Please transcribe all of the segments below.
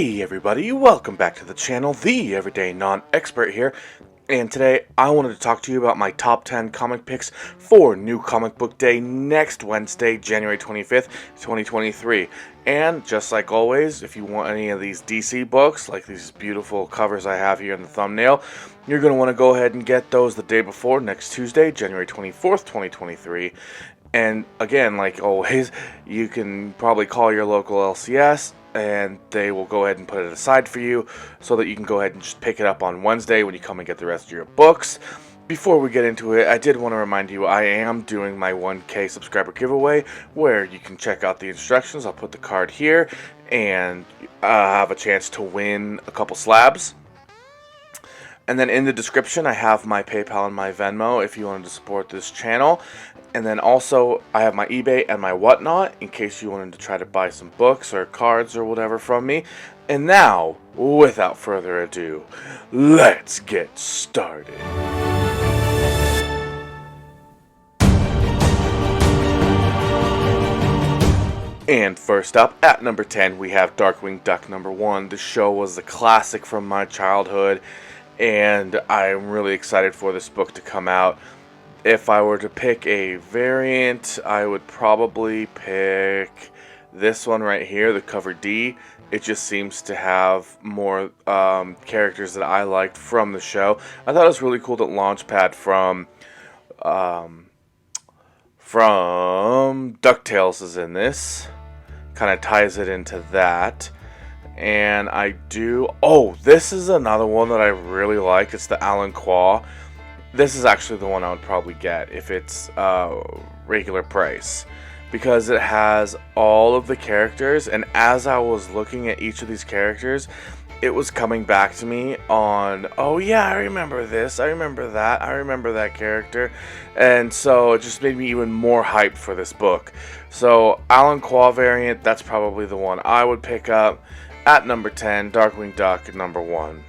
Hey everybody, welcome back to the channel, the Everyday Non-Expert here, and today I wanted to talk to you about my top 10 comic picks for New Comic Book Day next Wednesday, January 25th, 2023. And just like always, if you want any of these DC books, like these beautiful covers I have here in the thumbnail, you're going to want to go ahead and get those the day before, next Tuesday, January 24th, 2023. And again, like always, you can probably call your local LCS and they will go ahead and put it aside for you so that you can go ahead and just pick it up on Wednesday when you come and get the rest of your books. Before we get into it, I did want to remind you I am doing my 1K subscriber giveaway where you can check out the instructions. I'll put the card here and have a chance to win a couple slabs. And then in the description I have my PayPal and my Venmo if you wanted to support this channel. And then also I have my eBay and my whatnot in case you wanted to try to buy some books or cards or whatever from me. And now, without further ado, let's get started. And first up, at number 10, we have Darkwing Duck #1. The show was a classic from my childhood, and I'm really excited for this book to come out. If I were to pick a variant, I would probably pick this one right here, the cover D. It just seems to have more characters that I liked from the show. I thought it was really cool that Launchpad from DuckTales is in this. Kind of ties it into that. And this is another one that I really like. It's the Alan Quah. This is actually the one I would probably get if it's regular price, because it has all of the characters, and as I was looking at each of these characters, it was coming back to me on, oh yeah, I remember this, I remember that, I remember that character, and so it just made me even more hyped for this book. So Alan Quah variant, that's probably the one I would pick up. At number 10, Darkwing Duck #1.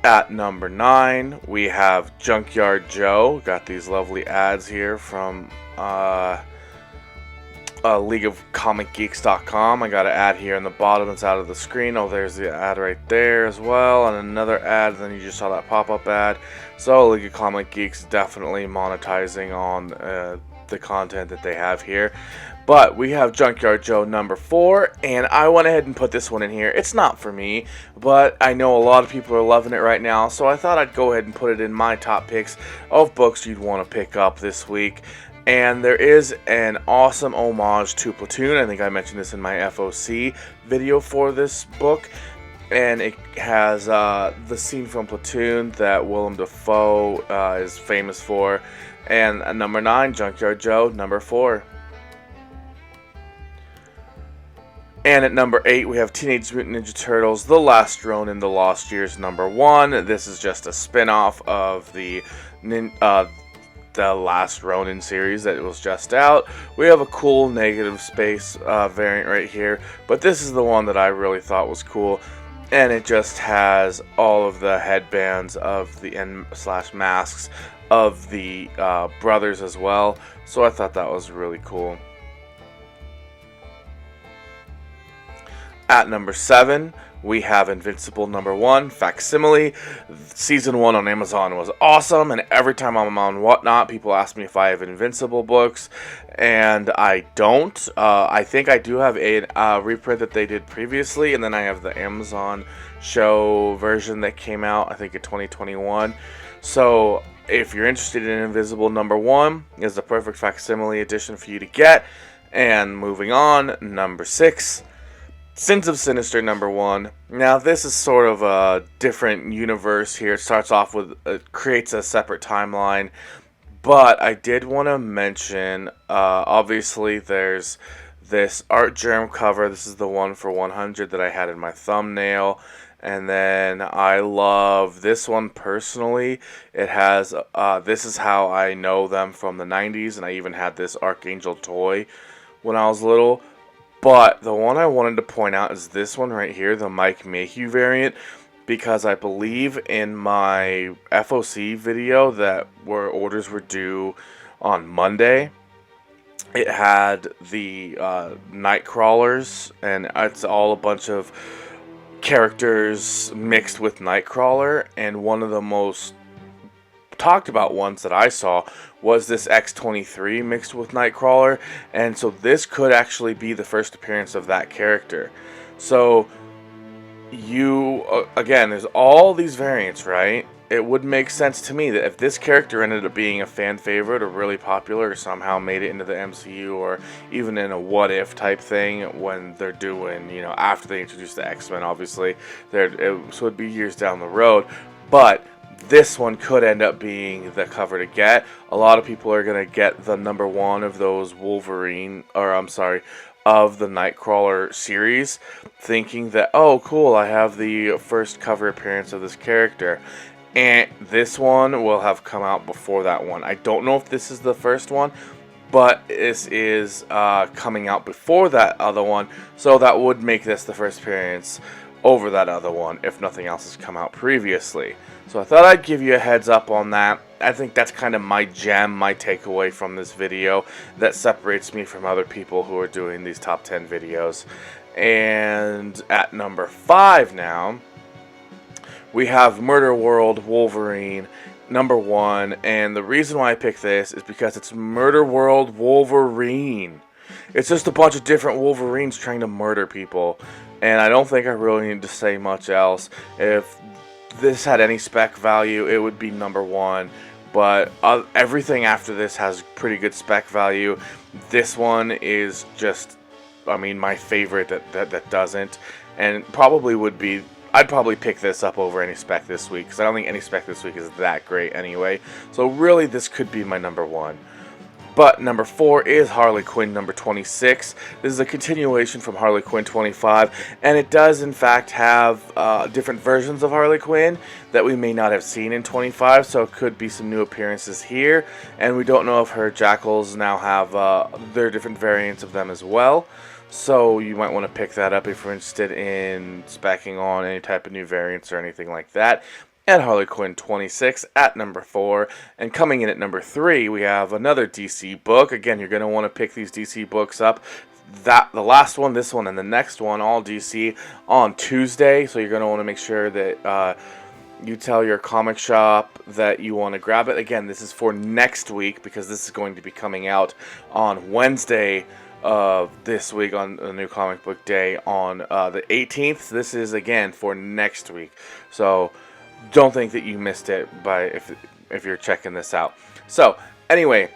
At number 9, we have Junkyard Joe. Got these lovely ads here from LeagueOfComicGeeks.com. I got an ad here in the bottom that's out of the screen. Oh, there's the ad right there as well, and another ad, and then you just saw that pop-up ad. So League of Comic Geeks definitely monetizing on the content that they have here. But we have Junkyard Joe #4, and I went ahead and put this one in here. It's not for me, but I know a lot of people are loving it right now, so I thought I'd go ahead and put it in my top picks of books you'd want to pick up this week. And there is an awesome homage to Platoon. I think I mentioned this in my FOC video for this book. And it has the scene from Platoon that Willem Dafoe is famous for. And at number 9, Junkyard Joe #4. And at number 8, we have Teenage Mutant Ninja Turtles: The Last Ronin, The Lost Years #1. This is just a spin-off of the Last Ronin series that was just out. We have a cool negative space variant right here, but this is the one that I really thought was cool. And it just has all of the headbands of the masks of the brothers as well. So I thought that was really cool. At number 7, we have Invincible #1, Facsimile. Season 1 on Amazon was awesome, and every time I'm on Whatnot, people ask me if I have Invincible books, and I don't. I think I do have a reprint that they did previously, and then I have the Amazon show version that came out, I think in 2021. So if you're interested in Invincible #1, is the perfect Facsimile edition for you to get. And moving on, number 6. Sins of Sinister #1. Now this is sort of a different universe here. It starts off with, it creates a separate timeline. But I did want to mention, obviously there's this Art Germ cover. This is the one for 100 that I had in my thumbnail. And then I love this one personally. It has, this is how I know them from the 90s. And I even had this Archangel toy when I was little. But the one I wanted to point out is this one right here, the Mike Mayhew variant, because I believe in my FOC video that where orders were due on Monday, It had the night crawlers, and it's all a bunch of characters mixed with Nightcrawler, and one of the most talked about ones that I saw was this X-23 mixed with Nightcrawler, and so this could actually be the first appearance of that character. So you again, there's all these variants, right? It would make sense to me that if this character ended up being a fan favorite or really popular or somehow made it into the MCU or even in a what if type thing when they're doing, you know, after they introduce the X-Men, obviously, so it'd be years down the road, but this one could end up being the cover to get. A lot of people are going to get the #1 of those Wolverine, or I'm sorry, of the Nightcrawler series, thinking that, oh cool, I have the first cover appearance of this character. And this one will have come out before that one. I don't know if this is the first one, but this is coming out before that other one, so that would make this the first appearance over that other one, if nothing else has come out previously. So I thought I'd give you a heads up on that. I think that's kind of my gem, my takeaway from this video that separates me from other people who are doing these top 10 videos. And at number 5 now, we have Murder World Wolverine, #1, and the reason why I picked this is because it's Murder World Wolverine. It's just a bunch of different Wolverines trying to murder people, and I don't think I really need to say much else. If this had any spec value, it would be #1, but everything after this has pretty good spec value. This one is just, I mean, my favorite that doesn't, and probably would be, I'd probably pick this up over any spec this week, because I don't think any spec this week is that great anyway. So really, this could be my #1. But number 4 is Harley Quinn #26. This is a continuation from Harley Quinn 25, and it does in fact have different versions of Harley Quinn that we may not have seen in 25, so it could be some new appearances here. And we don't know if her jackals now have their different variants of them as well. So you might want to pick that up if you're interested in speccing on any type of new variants or anything like that. And Harley Quinn 26 at number 4. And coming in at number 3, we have another DC book. Again, you're going to want to pick these DC books up. The last one, this one, and the next one, all DC, on Tuesday. So you're going to want to make sure that you tell your comic shop that you want to grab it. Again, this is for next week because this is going to be coming out on Wednesday of this week, on the new comic book day on the 18th. This is again for next week, so don't think that you missed it if you're checking this out. So anyway,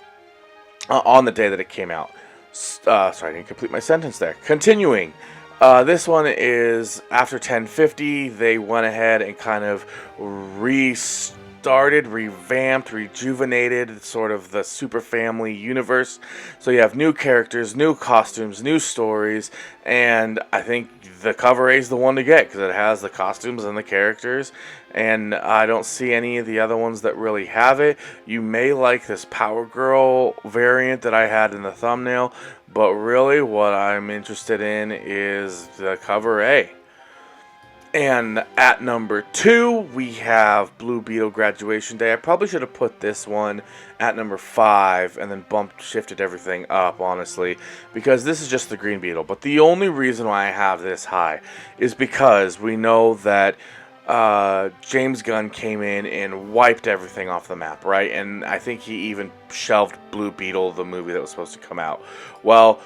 on the day that it came out, sorry, I didn't complete my sentence there. Continuing, this one is after 1050. They went ahead and kind of restarted, revamped, rejuvenated sort of the Super Family universe. So you have new characters, new costumes, new stories, and I think the cover A is the one to get because it has the costumes and the characters, and I don't see any of the other ones that really have it. You may like this Power Girl variant that I had in the thumbnail, but really what I'm interested in is the cover A. And at number 2, we have Blue Beetle Graduation Day. I probably should have put this one at number 5 and then shifted everything up, honestly, because this is just the Green Beetle. But the only reason why I have this high is because we know that James Gunn came in and wiped everything off the map, right? And I think he even shelved Blue Beetle, the movie that was supposed to come out. Well,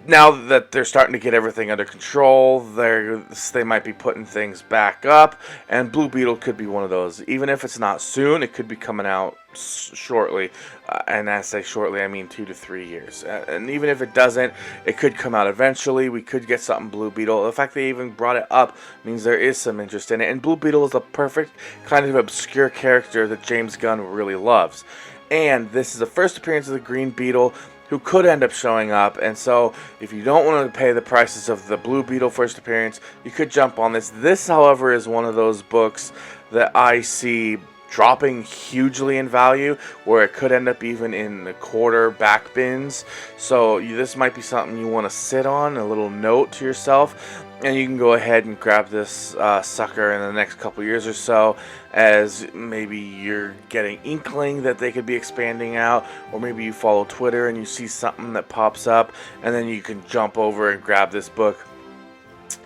now that they're starting to get everything under control, they might be putting things back up, and Blue Beetle could be one of those. Even if it's not soon, it could be coming out shortly, and as I say shortly, I mean 2 to 3 years. And even if it doesn't, it could come out eventually. We could get something Blue Beetle. The fact they even brought it up means there is some interest in it, and Blue Beetle is a perfect kind of obscure character that James Gunn really loves. And this is the first appearance of the Green Beetle, who could end up showing up, and so if you don't want to pay the prices of the Blue Beetle first appearance, you could jump on this. This, however, is one of those books that I see dropping hugely in value, where it could end up even in the quarter back bins. So this might be something you want to sit on, a little note to yourself. And you can go ahead and grab this sucker in the next couple years or so, as maybe you're getting inkling that they could be expanding out, or maybe you follow Twitter and you see something that pops up, and then you can jump over and grab this book.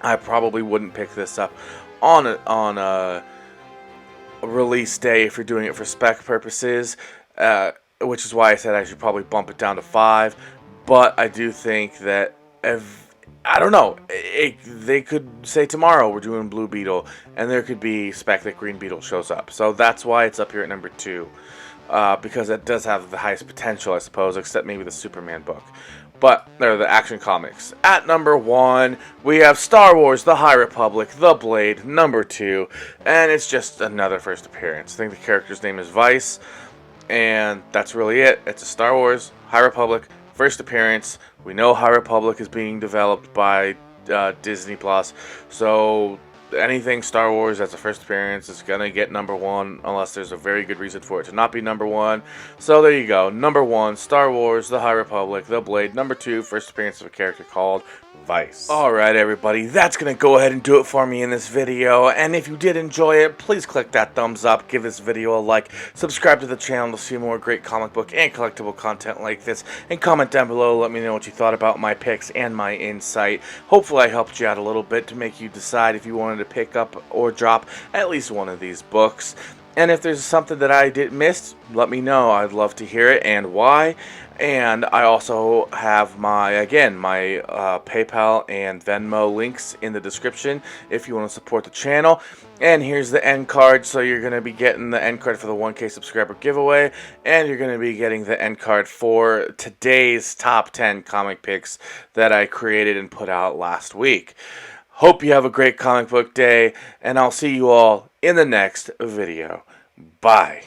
I probably wouldn't pick this up on a release day if you're doing it for spec purposes, which is why I said I should probably bump it down to 5. But I do think that I don't know. They could say tomorrow we're doing Blue Beetle, and there could be spec that Green Beetle shows up. So that's why it's up here at number 2, because it does have the highest potential, I suppose, except maybe the Superman book. But they're the Action Comics. At number 1, we have Star Wars: The High Republic, The Blade, number 2, and it's just another first appearance. I think the character's name is Vice, and that's really it. It's a Star Wars: High Republic first appearance. We know High Republic is being developed by Disney Plus, so anything Star Wars that's a first appearance is gonna get number 1 unless there's a very good reason for it to not be number 1. So there you go. Number 1, Star Wars: The High Republic, The Blade. Number 2, first appearance of a character called Vice. Alright everybody, that's gonna go ahead and do it for me in this video, and if you did enjoy it, please click that thumbs up, give this video a like, subscribe to the channel to see more great comic book and collectible content like this, and comment down below, let me know what you thought about my picks and my insight. Hopefully I helped you out a little bit to make you decide if you wanted to pick up or drop at least one of these books. And if there's something that I missed, let me know. I'd love to hear it and why. And I also have my PayPal and Venmo links in the description if you want to support the channel. And here's the end card. So you're going to be getting the end card for the 1K subscriber giveaway. And you're going to be getting the end card for today's top 10 comic picks that I created and put out last week. Hope you have a great comic book day, and I'll see you all in the next video. Bye.